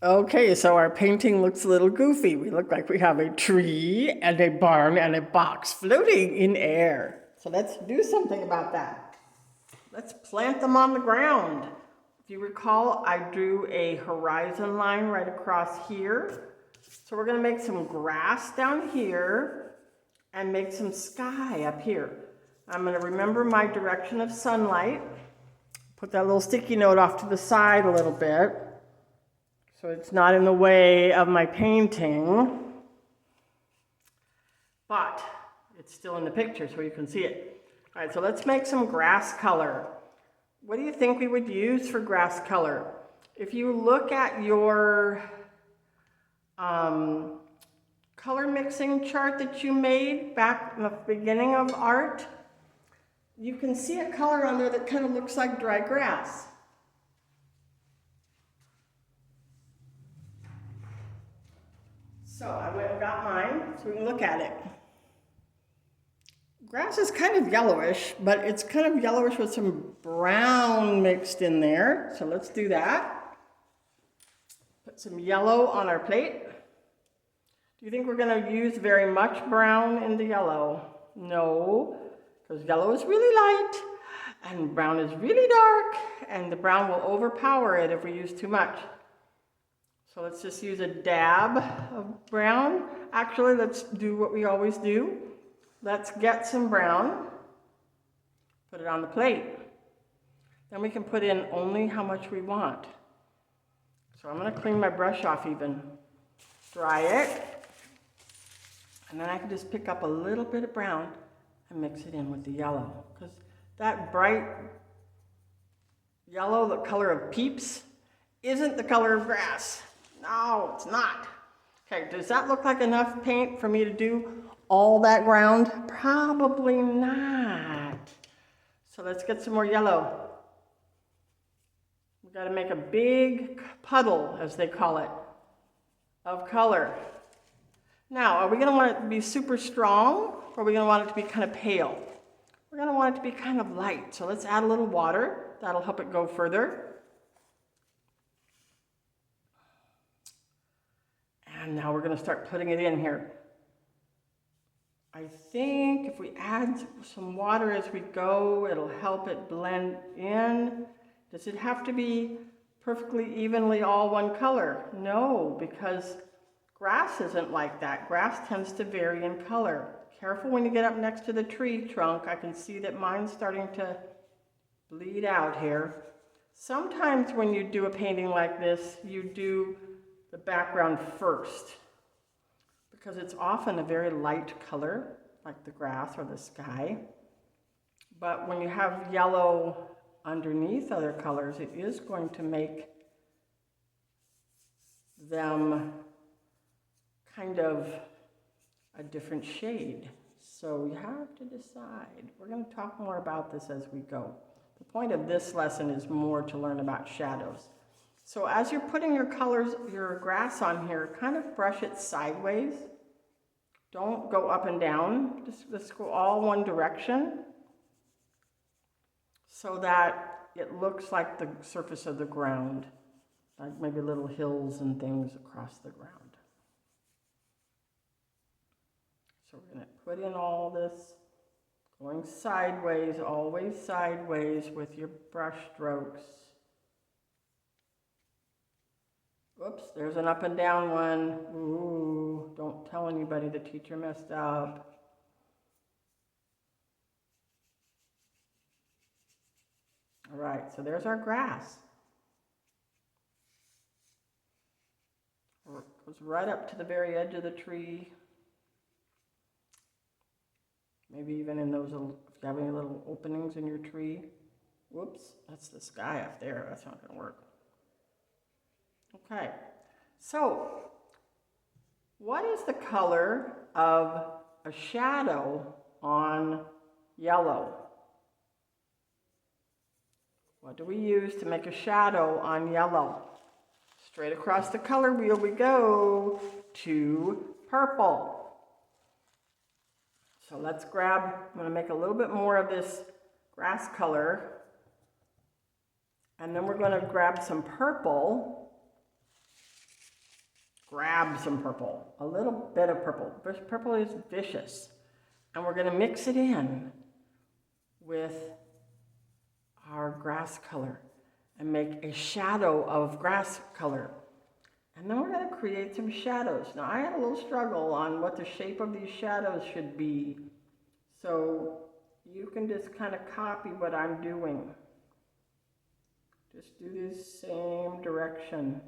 Okay, so our painting looks a little goofy. We look like we have a tree and a barn and a box floating in air. So let's do something about that. Let's plant them on the ground. If you recall, I drew a horizon line right across here. So we're gonna make some grass down here and make some sky up here. I'm gonna remember my direction of sunlight. Put that little sticky note off to the side a little bit, so it's not in the way of my painting, but it's still in the picture so you can see it. All right, so let's make some grass color. What do you think we would use for grass color? If you look at your color mixing chart that you made back in the beginning of art, you can see a color on there that kind of looks like dry grass. So I went and got mine so we can look at it. Grass is kind of yellowish, but it's kind of yellowish with some brown mixed in there. So let's do that. Put some yellow on our plate. Do you think we're going to use very much brown in the yellow? No, because yellow is really light and brown is really dark, and the brown will overpower it if we use too much. So let's just use a dab of brown. Actually, let's do what we always do. Let's get some brown, put it on the plate. Then we can put in only how much we want. So I'm gonna clean my brush off even, dry it, and then I can just pick up a little bit of brown and mix it in with the yellow. Because that bright yellow, the color of Peeps, isn't the color of grass. No, it's not. Okay, does that look like enough paint for me to do all that ground? Probably not. So let's get some more yellow. We've got to make a big puddle, as they call it, of color. Now, are we going to want it to be super strong, or are we going to want it to be kind of pale? We're going to want it to be kind of light. So let's add a little water. That'll help it go further. And now we're going to start putting it in here. I think if we add some water as we go, it'll help it blend in. Does it have to be perfectly evenly all one color? No, because grass isn't like that. Grass tends to vary in color. Careful when you get up next to the tree trunk. I can see that mine's starting to bleed out here. Sometimes when you do a painting like this, you do the background first, because it's often a very light color, like the grass or the sky. But when you have yellow underneath other colors, it is going to make them kind of a different shade. So you have to decide. We're going to talk more about this as we go. The point of this lesson is more to learn about shadows. So as you're putting your colors, your grass on here, kind of brush it sideways. Don't go up and down. Just go all one direction so that it looks like the surface of the ground, like maybe little hills and things across the ground. So we're going to put in all this, going sideways, always sideways with your brush strokes. Whoops, there's an up and down one. Ooh, don't tell anybody the teacher messed up. All right, so there's our grass. It goes right up to the very edge of the tree. Maybe even in those little, if you have any little openings in your tree. Whoops, that's the sky up there. That's not going to work. Okay, so what is the color of a shadow on yellow? What do we use to make a shadow on yellow? Straight across the color wheel we go to purple. So let's grab, I'm going to make a little bit more of this grass color, and then we're going to grab some purple. grab some purple, a little bit of purple. This purple is vicious. And we're gonna mix it in with our grass color and make a shadow of grass color. And then we're gonna create some shadows. Now I had a little struggle on what the shape of these shadows should be. So you can just kind of copy what I'm doing. Just do this same direction.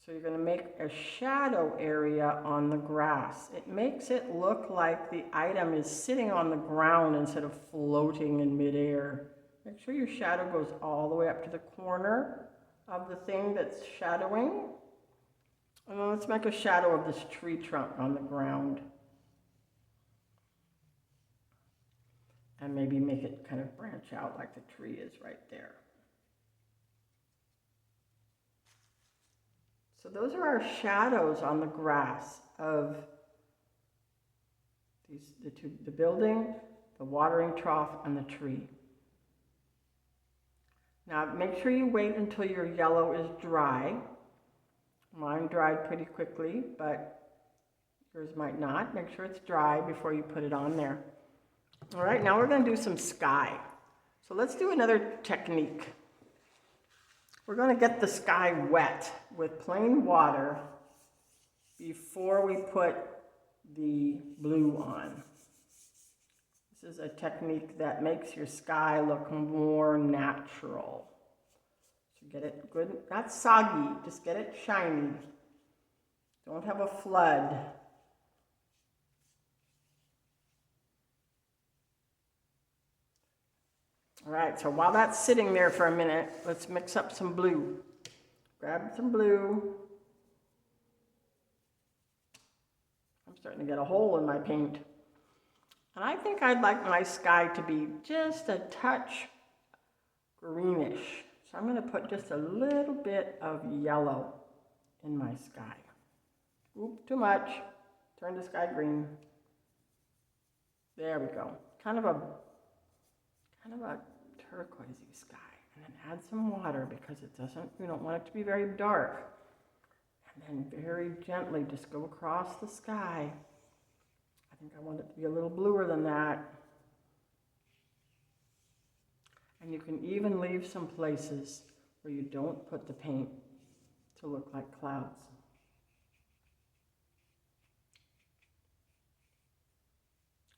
So you're going to make a shadow area on the grass. It makes it look like the item is sitting on the ground instead of floating in midair. Make sure your shadow goes all the way up to the corner of the thing that's shadowing. And then let's make a shadow of this tree trunk on the ground. And maybe make it kind of branch out like the tree is right there. So those are our shadows on the grass of the building, the watering trough, and the tree. Now make sure you wait until your yellow is dry. Mine dried pretty quickly, but yours might not. Make sure it's dry before you put it on there. All right, now we're going to do some sky. So let's do another technique. We're going to get the sky wet with plain water before we put the blue on. This is a technique that makes your sky look more natural. So get it good, not soggy, just get it shiny. Don't have a flood. All right, so while that's sitting there for a minute, let's mix up some blue. Grab some blue. I'm starting to get a hole in my paint. And I think I'd like my sky to be just a touch greenish. So I'm going to put just a little bit of yellow in my sky. Oop, too much. Turn the sky green. There we go. Kind of a turquoisey sky. And then add some water because we don't want it to be very dark. And then very gently just go across the sky. I think I want it to be a little bluer than that. And you can even leave some places where you don't put the paint to look like clouds.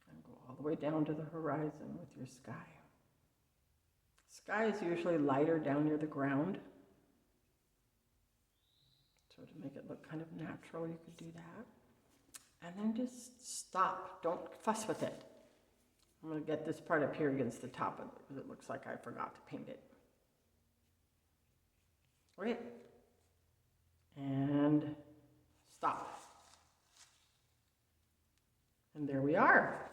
And go all the way down to the horizon with your sky. Sky is usually lighter down near the ground. So to make it look kind of natural, you could do that. And then just stop. Don't fuss with it. I'm going to get this part up here against the top of it because it looks like I forgot to paint it. Okay. And stop. And there we are.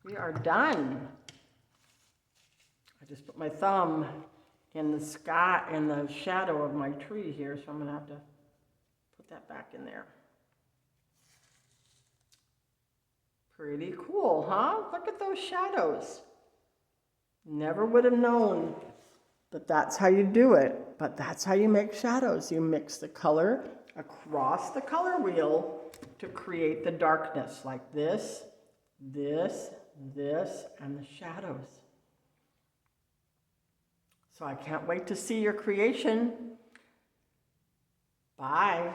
We are done. I just put my thumb in the sky, in the shadow of my tree here, so I'm going to have to put that back in there. Pretty cool, huh? Look at those shadows. Never would have known that that's how you do it, but that's how you make shadows. You mix the color across the color wheel to create the darkness, like this, this, this, and the shadows. So I can't wait to see your creation. Bye.